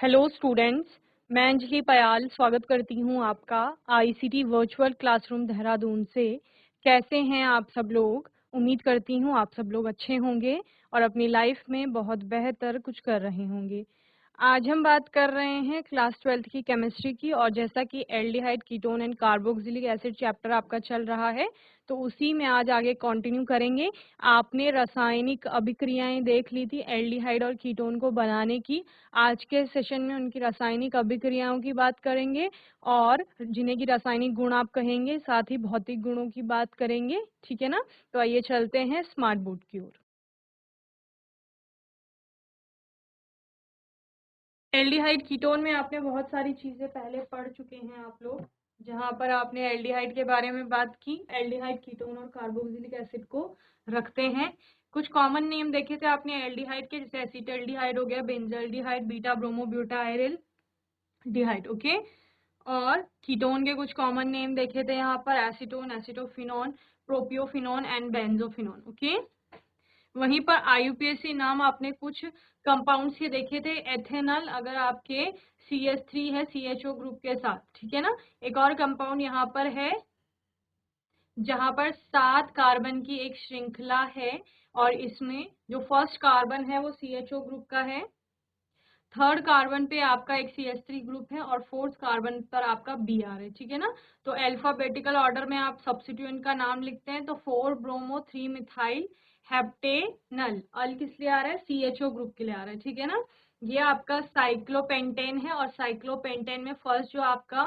Hello students, मैं अंजलि पयाल स्वागत करती हूं आपका आईसीटी वर्चुअल क्लासरूम देहरादून से। कैसे हैं आप सब लोग? उम्मीद करती हूं आप सब लोग अच्छे होंगे और अपनी लाइफ में बहुत बेहतर कुछ कर रहे होंगे। आज हम बात कर रहे हैं क्लास 12th की केमिस्ट्री की, और जैसा कि aldehyde, ketone and carboxylic acid chapter आपका चल रहा है तो उसी में आज आगे कंटिन्यू करेंगे। आपने रासायनिक अभिक्रियाएं देख ली थी एल्डिहाइड और कीटोन को बनाने की। आज के सेशन में उनकी रासायनिक अभिक्रियाओं की बात करेंगे और जिन्हें की रासायनिक गुण आप कहेंगे, साथ ही भौतिक गुणों की बात करेंगे। ठीक है ना? तो आइए चलते हैं स्मार्ट बोर्ड की ओर। एल्डिहाइड कीटोन में आपने बहुत सारी चीजें पहले पढ़ चुके हैं आप लोग, जहां पर आपने एल्डिहाइड के बारे में बात की। एल्डिहाइड कीटोन और कार्बोक्सिलिक एसिड को रखते हैं। कुछ कॉमन नेम देखे थे आपने एल्डिहाइड के, जैसे एसिटाल्डिहाइड हो गया, benzaldehyde, beta bromobutyraldehyde. Okay. और कीटोन के कुछ कॉमन नेम देखे थे यहाँ पर, acetone, acetophenone, propiophenone and benzophenone. Okay. वहीं पर आईयूपीएसी नाम आपने कुछ कंपाउंड्स के देखे थे। एथेनॉल अगर आपके CH3 है CHO ग्रुप के साथ, ठीक है ना। एक और कंपाउंड यहाँ पर है जहां पर 7 कार्बन की एक श्रृंखला है, और इसमें जो फर्स्ट कार्बन है वो CHO ग्रुप का है, थर्ड कार्बन पे आपका एक CH3 ग्रुप है, और फोर्थ कार्बन पर आपका Br है। ठीक है ना। तो अल्फाबेटिकल ऑर्डर में आप सब्स्टिट्यूएंट का नाम लिखते हैं, तो 4 ब्रोमो 3 मिथाइल हेप्टेनल। अल किस लिए आ रहा है? CHO ग्रुप के लिए आ रहा है। ठीक है ना। ये आपका साइक्लोपेंटेन है, और साइक्लोपेंटेन में फर्स्ट जो आपका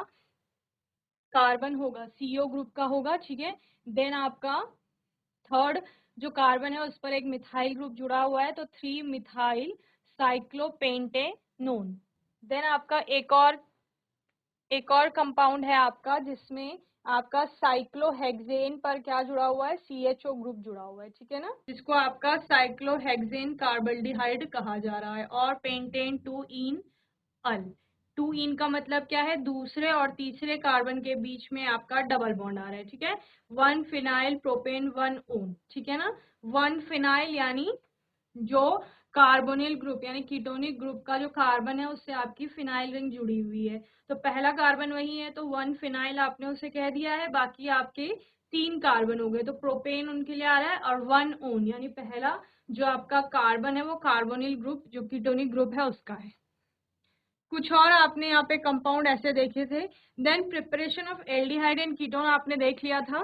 कार्बन होगा CO ग्रुप का होगा। ठीक है। देन आपका थर्ड जो कार्बन है उस पर एक मिथाइल ग्रुप जुड़ा हुआ है, तो 3 मिथाइल साइक्लोपेंटेनोन। देन आपका एक और कंपाउंड है आपका जिसमें आपका साइक्लोहेक्सेन पर क्या जुड़ा हुआ है? CHO ग्रुप जुड़ा हुआ है। ठीक है ना। जिसको आपका साइक्लोहेक्सेन कार्बल्डिहाइड कहा जा रहा है। और पेंटेन 2 इन अल। 2 इन का मतलब क्या है? दूसरे और तीसरे कार्बन के बीच में आपका डबल बॉन्ड आ रहा है। ठीक है। 1 फिनाइल प्रोपेन 1 ओन। ठीक है ना। 1 फिनाइल यानी जो कार्बोनिल ग्रुप यानी कीटोनिक ग्रुप का जो कार्बन है उससे आपकी फिनाइल रिंग जुड़ी हुई है, तो पहला कार्बन वही है, तो 1 फिनाइल आपने उसे कह दिया है। बाकी आपके 3 कार्बन हो गए, तो प्रोपेन उनके लिए आ रहा है, और 1 ओन यानी पहला जो आपका कार्बन है वो कार्बोनिल ग्रुप जो कीटोनिक ग्रुप है उसका है। कुछ और आपने यहाँ पे कंपाउंड ऐसे देखे थे। Then preparation of aldehyde and ketone आपने देख लिया था।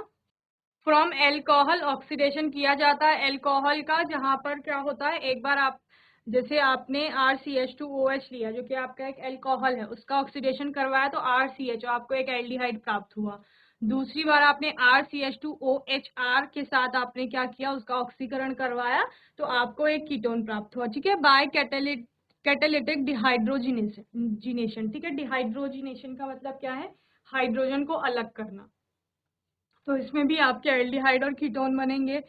फ्रॉम एल्कोहल ऑक्सीडेशन किया जाता है एल्कोहल का, जहां पर क्या होता है, एक बार आप जैसे आपने RCH2OH लिया जो कि आपका एक एल्कोहल है, उसका ऑक्सीडेशन करवाया तो RCH आपको एक एल्डिहाइड प्राप्त हुआ। दूसरी बार आपने RCH2OHR के साथ आपने क्या किया, उसका ऑक्सीकरण करवाया तो आपको एक कीटोन प्राप्त हुआ। ठीक है। By catalytic dehydrogenation. ठीक है। डिहाइड्रोजिनेशन का मतलब क्या है? हाइड्रोजन को अलग करना। तो इसमें भी आपके एल्डिहाइड और कीटोन बनेंगे।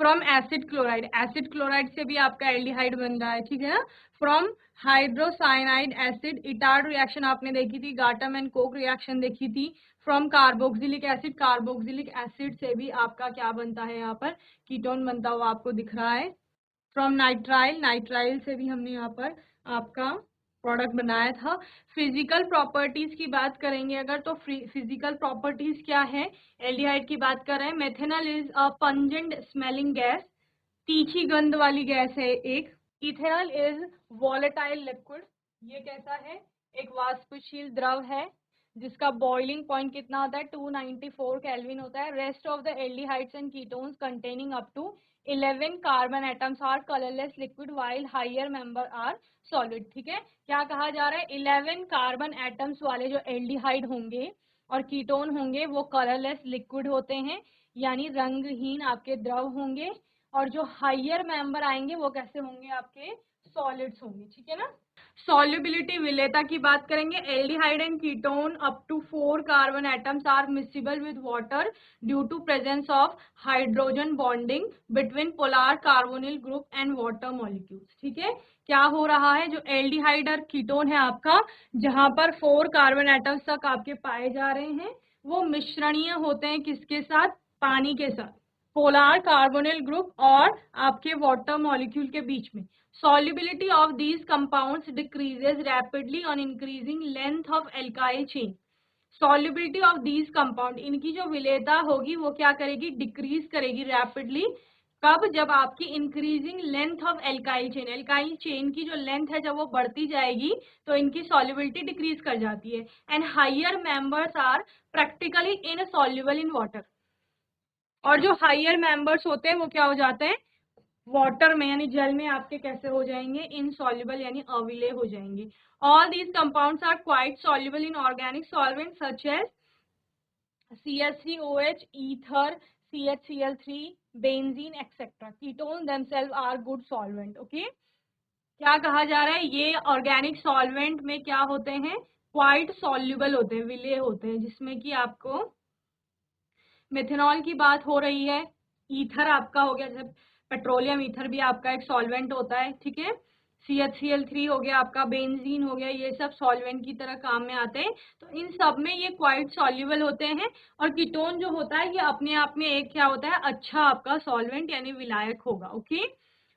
फ्रॉम एसिड क्लोराइड से भी आपका एल्डिहाइड बन रहा है। ठीक है ना। फ्रॉम हाइड्रोसाइनाइड एसिड इटार्ड रिएक्शन आपने देखी थी, गाटम एंड कोक रिएक्शन देखी थी। फ्रॉम कार्बोक्सिलिक एसिड से भी आपका क्या बनता है? यहाँ पर कीटोन बनता हुआ आपको दिख रहा है। फ्रॉम नाइट्राइल से भी हमने यहाँ पर आपका प्रोडक्ट बनाया था। फिजिकल प्रॉपर्टीज की बात करेंगे अगर, तो फिजिकल प्रॉपर्टीज क्या है? एल्डिहाइड की बात कर रहे हैं। Methanol is a pungent smelling gas, तीखी गंध वाली गैस है एक। इथेनॉल इज वॉलेटाइल लिक्विड, ये कैसा है? एक वाष्पशील द्रव है जिसका बॉइलिंग पॉइंट कितना होता है? 294 केल्विन होता है। Rest of the aldehydes and ketones containing up to 11 carbon atoms are colourless liquid while higher member are solid. ठीक है। क्या कहा जा रहा है? 11 कार्बन एटम्स वाले जो एल्डिहाइड होंगे और कीटोन होंगे वो कलरलेस लिक्विड होते हैं, यानी रंगहीन आपके द्रव होंगे। और जो हायर मेंबर आएंगे वो कैसे होंगे? आपके सॉलिड्स होंगे। ठीक है ना। सॉल्युबिलिटी विलेयता की बात करेंगे। Aldehyde and ketone up to 4 carbon atoms are miscible with water due to presence of hydrogen bonding between polar carbonyl group and water molecules. ठीक है। क्या हो रहा है? जो एल्डिहाइड और कीटोन है आपका, जहां पर 4 कार्बन एटम्स तक आपके पाए जा रहे हैं, वो मिश्रणीय होते हैं किसके साथ? पानी के साथ। पोलर कार्बोनिल ग्रुप और आपके वाटर मॉलिक्यूल के बीच में। Solubility of these compounds decreases rapidly on increasing length of alkyl chain. Solubility of these compound, इनकी जो विलेयता होगी वो क्या करेगी, डिक्रीज करेगी रैपिडली। कब, जब आपकी increasing length of alkyl chain, alkyl chain की जो लेंथ है जब वो बढ़ती जाएगी तो इनकी सॉल्युबिलिटी डिक्रीज कर जाती है। And higher members are practically insoluble in water, और जो हायर मेंबर्स होते हैं वो क्या हो जाते हैं, वाटर में यानी जल में आपके कैसे हो जाएंगे, इनसॉल्युबल यानी अविलेय हो जाएंगे। All these compounds are quite soluble in organic solvent such as CH3OH, ether, CHCl3, benzene, etc. Ketone themselves are good solvent. Okay? क्या कहा जा रहा है, ये ऑर्गेनिक सॉल्वेंट में क्या होते हैं, क्वाइट सॉल्युबल होते हैं, विलेय होते हैं, जिसमें कि आपको मिथेनॉल की बात हो रही है, ईथर आपका हो गया, जैसे पेट्रोलियम ईथर भी आपका एक सॉल्वेंट होता है, ठीक है। CHCl3 हो गया आपका, बेंजीन हो गया, ये सब सॉल्वेंट की तरह काम में आते हैं। तो इन सब में ये क्वाइट सॉल्युबल होते हैं। और कीटोन जो होता है ये अपने आप में एक क्या होता है, अच्छा आपका सॉल्वेंट यानी विलायक होगा। ओके,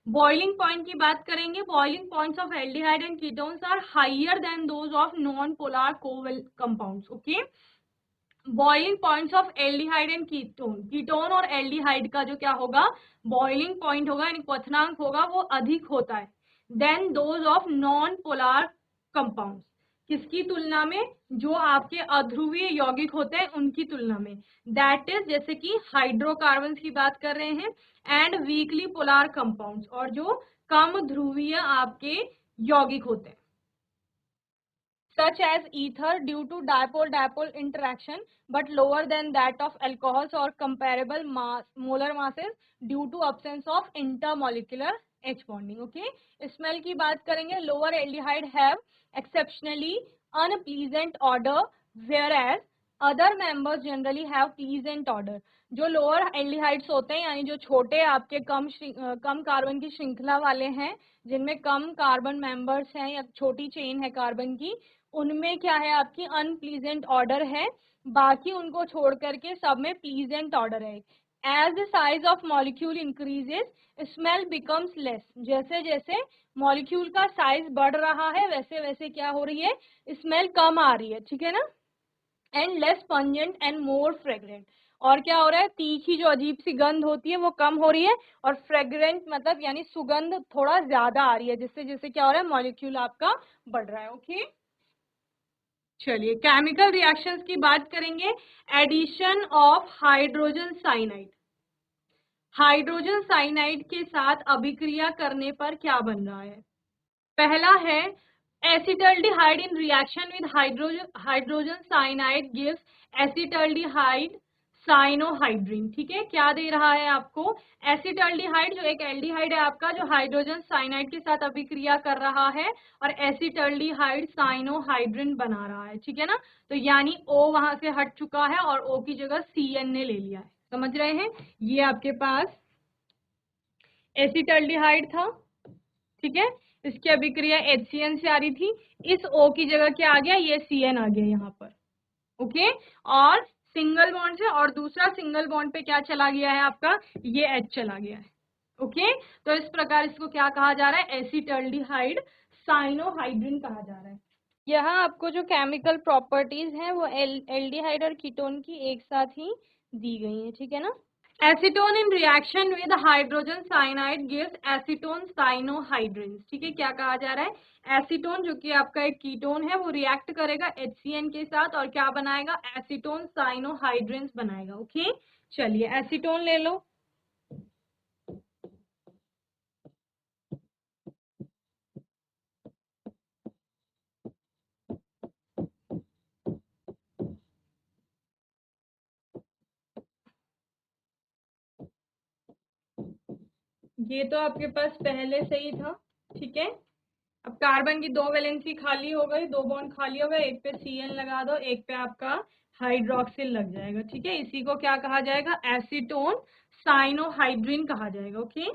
बॉइलिंग पॉइंट की बात करेंगे। Boiling points of aldehyde and ketones are higher than those of non polar covalent compounds. Okay, boiling points of aldehyde and ketone, ketone और एल्डिहाइड का जो क्या होगा, बॉइलिंग पॉइंट होगा यानी क्वथनांक होगा वो अधिक होता है than those of non polar compounds. किसकी तुलना में, जो आपके अध्रुवीय यौगिक होते हैं उनकी तुलना में। दैट इज, जैसे कि हाइड्रोकार्बन की बात कर रहे हैं, एंड वीकली पोलर कंपाउंड्स, और जो कम ध्रुवीय आपके यौगिक होते हैं, such as ether due to dipole-dipole interaction but lower than that of alcohols or comparable molar masses due to absence of intermolecular H bonding. Okay, smell की बात करेंगे, lower aldehyde have exceptionally unpleasant odor whereas other members generally have pleasant odor. जो lower aldehydes होते हैं यानी जो छोटे आपके कम कार्बन की श्रृंखला वाले हैं, जिनमें कम कार्बन मेंबर्स हैं या छोटी चेन है कार्बन की, उनमें क्या है, आपकी अनप्लीजेंट ऑर्डर है। बाकी उनको छोड़ करके सब में प्लीजेंट ऑर्डर है। As the size of molecule increases smell becomes less, जैसे जैसे मॉलिक्यूल का साइज बढ़ रहा है वैसे वैसे क्या हो रही है, स्मेल कम आ रही है, ठीक है ना। And less pungent and more fragrant, और क्या हो रहा है, तीखी जो अजीब सी गंध होती है वो कम हो रही है, और फ्रेग्रेंट मतलब यानी सुगंध थोड़ा ज्यादा आ रही है, जिससे जैसे क्या हो रहा है, मॉलिक्यूल आपका बढ़ रहा है। ओके, चलिए केमिकल रिएक्शंस की बात करेंगे। Addition of hydrogen cyanide, hydrogen cyanide के साथ अभिक्रिया करने पर क्या बन रहा है। पहला है acetaldehyde in reaction with hydrogen cyanide gives acetaldehyde cyanohydrin. ठीक है, क्या दे रहा है आपको, एसिटल्डिहाइड जो एक एल्डिहाइड है आपका, जो हाइड्रोजन साइनाइड के साथ अभिक्रिया कर रहा है और एसिटल्डिहाइड साइनोहाइड्रिन बना रहा है, ठीक है ना। तो यानी O वहां से हट चुका है और O की जगह CN ने ले लिया है, समझ रहे हैं। ये आपके पास एसिटल्डिहाइड था, ठीक है, इसकी अभिक्रिया HCN से आ रही थी, इस O की जगह क्या आ गया, ये CN आ गया यहाँ पर। ओके, और सिंगल बॉन्ड से और दूसरा सिंगल बॉन्ड पे क्या चला गया है आपका, ये H चला गया है। ओके, तो इस प्रकार इसको क्या कहा जा रहा है, एसिटल्डिहाइड साइनोहाइड्रिन कहा जा रहा है। यहाँ आपको जो केमिकल प्रॉपर्टीज हैं वो एल्डिहाइड और कीटोन की एक साथ ही दी गई है, ठीक है ना। Acetone in reaction with hydrogen cyanide gives acetone cyanohydrin. ठीक है, क्या कहा जा रहा है, एसीटोन जो कि आपका एक कीटोन है वो रिएक्ट करेगा HCN के साथ और क्या बनाएगा, एसीटोन साइनोहाइड्रिन बनाएगा। ओके, चलिए एसीटोन ले लो। ये तो आपके पास पहले से ही था, ठीक है। अब कार्बन की दो वैलेंसी खाली हो गई, दो बॉन्ड खाली हो गए, एक पे CN लगा दो, एक पे आपका हाइड्रोक्सिल लग जाएगा, ठीक है। इसी को क्या कहा जाएगा, एसीटोन साइनोहाइड्रिन कहा जाएगा। ओके,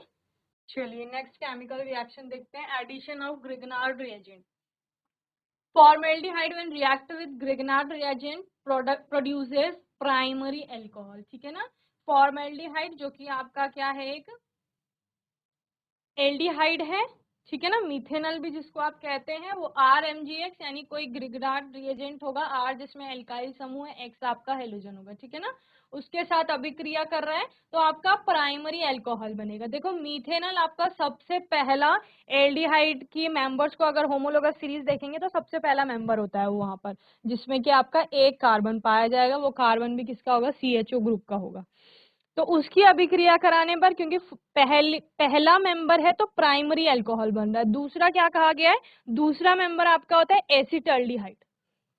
चलिए नेक्स्ट केमिकल रिएक्शन देखते हैं, addition of Grignard reagent. Formaldehyde when react with Grignard reagent produces primary alcohol, ठीक है ना। फॉर्मेल्डिहाइड जो कि आपका क्या है, एक एल्डिहाइड है, ठीक है ना। मिथेनॉल भी जिसको आप कहते हैं वो RMgX यानी कोई ग्रिगनार्ड रिएजेंट होगा, R जिसमें एल्काइल समूह है, X आपका हेलोजन होगा, ठीक है ना। उसके साथ अभिक्रिया कर रहा है तो आपका प्राइमरी अल्कोहल बनेगा। देखो मिथेनॉल आपका सबसे पहला एल्डिहाइड की मेंबर्स को अगर होमोलोगस सीरीज देखेंगे तो सबसे पहला मेंबर होता है वो वहां पर, जिसमें कि आपका एक कार्बन पाया जाएगा, वो कार्बन भी किसका होगा, CHO ग्रुप का होगा। तो उसकी अभिक्रिया कराने पर, क्योंकि पहला मेंबर है तो प्राइमरी अल्कोहल बन रहा है। दूसरा क्या कहा गया है, दूसरा मेंबर आपका होता है एसिटाल्डिहाइड,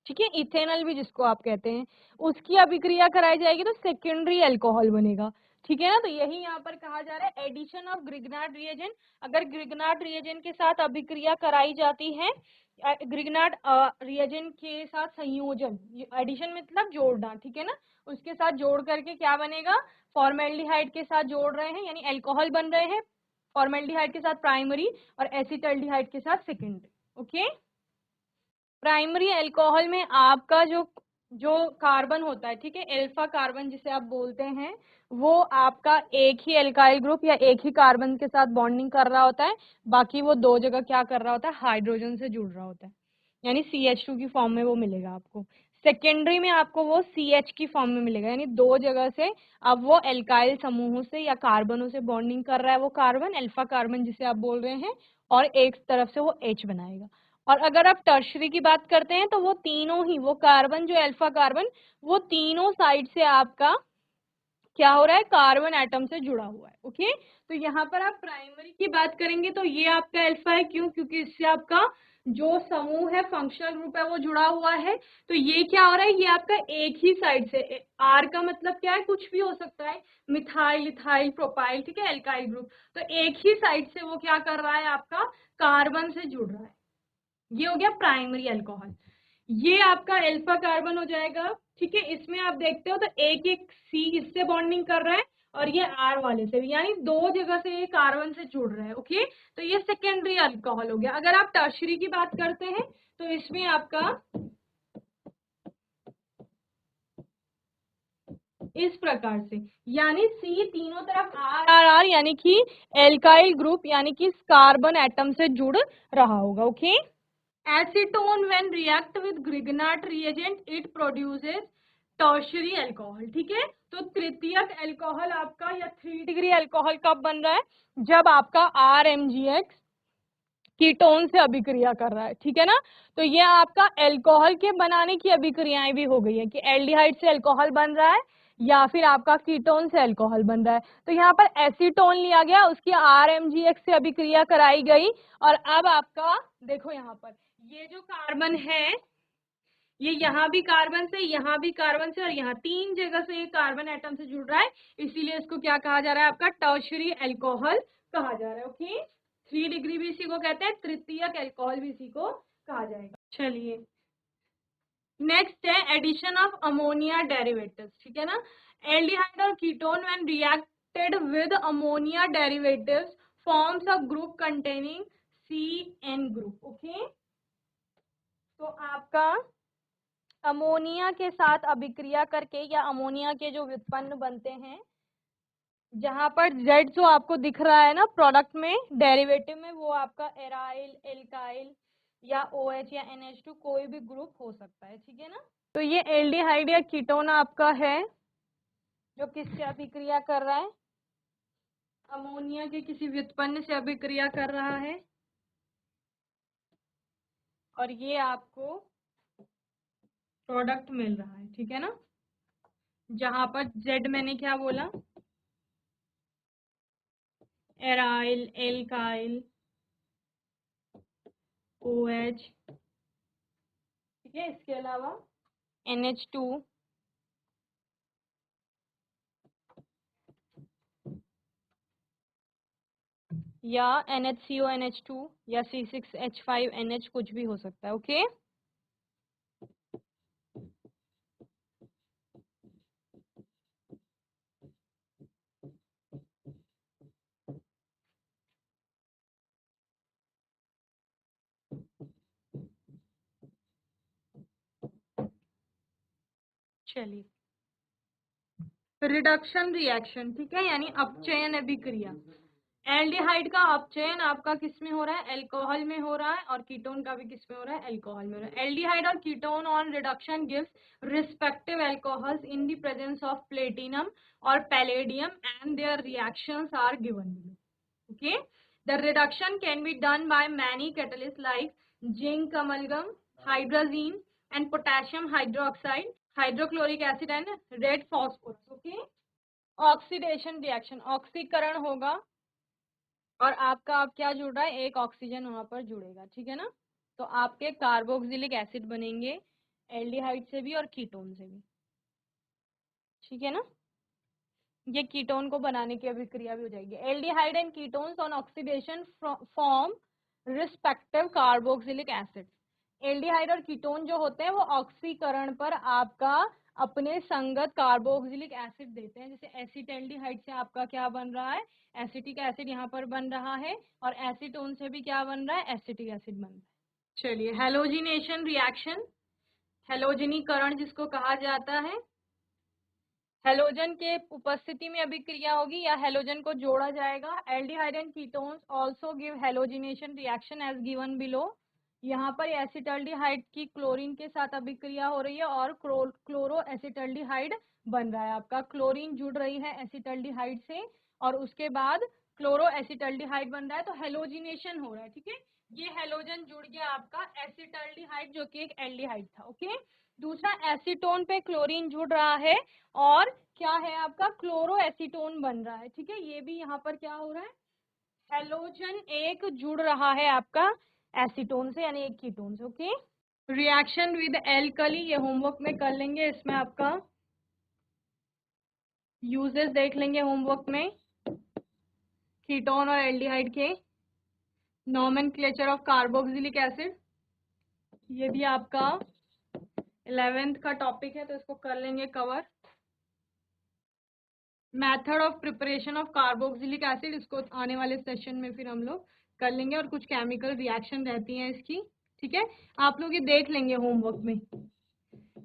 ठीक है, इथेनॉल भी जिसको आप कहते हैं, उसकी अभिक्रिया कराई जाएगी तो सेकेंडरी अल्कोहल बनेगा, ठीक है ना। तो यही यहाँ पर कहा जा रहा है एडिशन ऑफ ग्रिग्नार्ड रिएजेंट। अगर ग्रिग्नार्ड रिएजेंट के साथ अभिक्रिया कराई जाती है, ग्रिग्नार्ड रिएजेंट के साथ संयोजन, एडिशन मतलब जोड़ना, ठीक है ना, उसके साथ जोड़ करके क्या बनेगा, फॉर्मेल्डिहाइड के साथ जोड़ रहे हैं यानी अल्कोहल बन रहे हैं, फॉर्मेल्डिहाइड के साथ प्राइमरी और एसिटाल्डिहाइड के साथ सेकेंडरी। ओके, प्राइमरी अल्कोहल में आपका जो जो कार्बन होता है, ठीक है, एल्फा कार्बन जिसे आप बोलते हैं, वो आपका एक ही एल्काइल ग्रुप या एक ही कार्बन के साथ बॉन्डिंग कर रहा होता है, बाकी वो दो जगह क्या कर रहा होता है, हाइड्रोजन से जुड़ रहा होता है, यानी CH2 की फॉर्म में वो मिलेगा आपको। सेकेंडरी में आपको वो CH की फॉर्म में मिलेगा, यानी दो जगह से अब वो एल्काइल समूहों से या कार्बनों से बॉन्डिंग कर रहा है वो कार्बन, अल्फा कार्बन जिसे आप बोल रहे हैं, और एक तरफ से वो H बनाएगा। और अगर आप टर्शरी की बात करते हैं तो वो तीनों ही, वो कार्बन जो अल्फा कार्बन, वो तीनों साइड से आपका क्या हो रहा है, कार्बन एटम से जुड़ा हुआ है। ओके, तो यहाँ पर आप प्राइमरी की बात करेंगे तो ये आपका अल्फा है, क्यों, क्योंकि इससे आपका जो समूह है, फंक्शनल ग्रुप है, वो जुड़ा हुआ है। तो ये क्या हो रहा है, ये आपका एक ही साइड से, आर का मतलब क्या है, कुछ भी हो सकता है, मिथाइल, इथाइल, प्रोपाइल, ठीक है, एल्काइल ग्रुप, तो एक ही साइड से वो क्या कर रहा है, आपका कार्बन से जुड़ रहा है। ये हो गया प्राइमरी अल्कोहल। ये आपका अल्फा कार्बन हो जाएगा, ठीक है। इसमें आप देखते हो तो एक एक C इससे बॉन्डिंग कर रहा है और ये R वाले से भी, यानी दो जगह से ये कार्बन से जुड़ रहा है। ओके, तो ये सेकेंडरी अल्कोहल हो गया। अगर आप टर्शरी की बात करते हैं तो इसमें आपका इस प्रकार से, यानी C तीनों तरफ R यानी कि एल्काइल ग्रुप यानी कि कार्बन एटम से जुड़ रहा होगा। Okay, acetone when react with Grignard reagent it produces tertiary alcohol, ठीक है। तो तृतीयक अल्कोहल आपका या 3 डिग्री अल्कोहल कब बन रहा है, जब आपका RMgX कीटोन से अभिक्रिया कर रहा है, ठीक है ना। तो ये आपका अल्कोहल के बनाने की अभिक्रियाएं भी हो गई है कि एल्डिहाइड से अल्कोहल बन रहा है या फिर आपका कीटोन से अल्कोहल बन रहा है। तो यहाँ पर एसीटोन लिया गया, उसकी RMgX से अभिक्रिया कराई गई, और अब आपका देखो यहाँ पर ये जो कार्बन है, ये यहाँ भी कार्बन से, यहाँ भी कार्बन से, और यहाँ तीन जगह से ये कार्बन एटम से जुड़ रहा है, इसीलिए इसको क्या कहा जा रहा है, आपका टर्शरी अल्कोहल कहा जा रहा है। ओके, 3 डिग्री भी इसी को कहते हैं, तृतीयक अल्कोहल भी इसी को कहा जाएगा। चलिए नेक्स्ट है एडिशन ऑफ अमोनिया डेरिवेटिव्स, ठीक है ना। एल्डिहाइड और ketone when reacted with ammonia derivatives forms a group containing CN group. Okay, तो आपका अमोनिया के साथ अभिक्रिया करके या अमोनिया के जो व्युत्पन्न बनते हैं, जहां पर Z जो आपको दिख रहा है ना प्रोडक्ट में, डेरिवेटिव में, वो आपका एराइल, एल्काइल या OH या NH2 कोई भी ग्रुप हो सकता है, ठीक है ना। तो ये एल्डिहाइड या कीटोन आपका है जो किससे अभिक्रिया कर रहा है, अमोनिया के किसी व्युत्पन्न से अभिक्रिया कर रहा है, और ये आपको प्रोडक्ट मिल रहा है, ठीक है ना। जहां पर Z मैंने क्या बोला, एराइल, एल्काइल, OH, ठीक है, इसके अलावा NH2 या NHCO NH2 या C6H5NH कुछ भी हो सकता है। ओके, चलिए रिडक्शन रिएक्शन, ठीक है, यानी अपचयन अभिक्रिया। एल्डिहाइड का अपचयन आपका किस में हो रहा है? एल्कोहल में हो रहा है, और कीटोन का भी किस में हो रहा है? एल्कोहल में हो रहा है। एल्डिहाइड और ketone on reduction gives respective alcohols in the presence of platinum और palladium and their reactions are given below. Okay, the reduction can be done by many catalysts like zinc amalgam, hydrazine, and potassium hydroxide, hydrochloric acid, and red phosphorus. Okay, oxidation reaction, ऑक्सीकरण होगा और आपका आप क्या जुड़ रहा है? एक ऑक्सीजन वहां पर जुड़ेगा, ठीक है ना। तो आपके कार्बोक्सिलिक एसिड बनेंगे एल्डिहाइड से भी और कीटोन से भी, ठीक है ना। ये कीटोन को बनाने की अभिक्रिया भी हो जाएगी। Aldehyde and ketones on oxidation form respective carboxylic acid. Aldehyde और कीटोन जो होते हैं वो ऑक्सीकरण पर आपका अपने संगत कार्बोक्सिलिक एसिड देते हैं। जैसे एसिटल्डिहाइड से आपका क्या बन रहा है? एसिटिक एसिड यहाँ पर बन रहा है, और एसीटोन से भी क्या बन रहा है? एसिटिक एसिड बन रहा है। चलिए, हेलोजिनेशन रिएक्शन, हेलोजनीकरण जिसको कहा जाता है। हेलोजन के उपस्थिति में अभिक्रिया होगी या हेलोजन को जोड़ा जाएगा। Aldehyde and ketones also give halogenation reaction as given below. यहाँ पर एसिटल्डिहाइड की क्लोरीन के साथ अभिक्रिया हो रही है और क्लोरो एसिटल्डिहाइड बन रहा है। आपका क्लोरीन जुड़ रही है एसिटल्डिहाइड से और उसके बाद क्लोरो एसिटल्डिहाइड बन रहा है, तो हेलोजिनेशन हो रहा है, ठीक है। ये हेलोजन जुड़ गया आपका एसिटल्डिहाइड जो कि एक एल्डिहाइड था। ओके, दूसरा एसीटोन पे क्लोरीन जुड़ रहा है और क्या है आपका? क्लोरो एसीटोन बन रहा है, ठीक है। ये भी यहाँ पर क्या हो रहा है? हेलोजन एक जुड़ रहा है आपका एसीटोन से, यानी एक कीटोन से। ओके, रिएक्शन विद एल्कली, ये होमवर्क में कर लेंगे, इसमें आपका यूजेस देख लेंगे होमवर्क में, कीटोन और एल्डिहाइड के, नोमेनक्लेचर ऑफ कार्बोक्सिलिक एसिड, ये भी आपका 11th का टॉपिक है तो इसको कर लेंगे cover. Method of preparation of carboxylic acid, इसको आने वाले सेशन में फिर हम लोग कर लेंगे, और कुछ केमिकल रिएक्शन रहती हैं इसकी, ठीक है। आप लोग ये देख लेंगे होमवर्क में,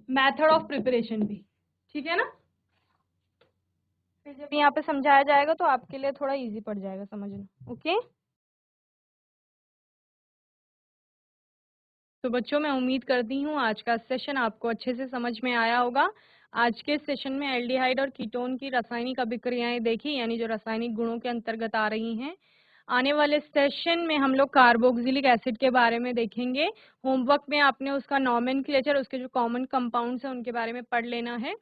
मेथड ऑफ प्रिपरेशन भी, ठीक है ना। फिर जब यहाँ पे समझाया जाएगा तो आपके लिए थोड़ा इजी पड़ जाएगा समझना। ओके, तो बच्चों मैं उम्मीद करती हूँ आज का सेशन आपको अच्छे से समझ में आया होगा। आज के सेशन में एल्डिहाइड और कीटोन की रासायनिक अभिक्रियाएं देखी, यानी जो रासायनिक गुणों के अंतर्गत आ रही हैं। आने वाले सेशन में हम लोग कार्बोक्सिलिक एसिड के बारे में देखेंगे। होमवर्क में आपने उसका नॉमेनक्लेचर, उसके जो कॉमन कंपाउंड्स हैं उनके बारे में पढ़ लेना है।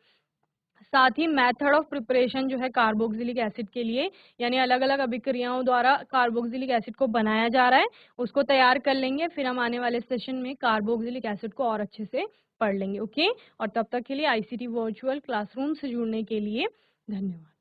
साथ ही मेथड ऑफ प्रिपरेशन जो है कार्बोक्सिलिक एसिड के लिए, यानी अलग अलग अभिक्रियाओं द्वारा कार्बोक्सिलिक एसिड को बनाया जा रहा है, उसको तैयार कर लेंगे। फिर हम आने वाले सेशन में कार्बोक्सिलिक एसिड को और अच्छे से पढ़ लेंगे। ओके, और तब तक के लिए आईसीटी वर्चुअल क्लासरूम से जुड़ने के लिए धन्यवाद।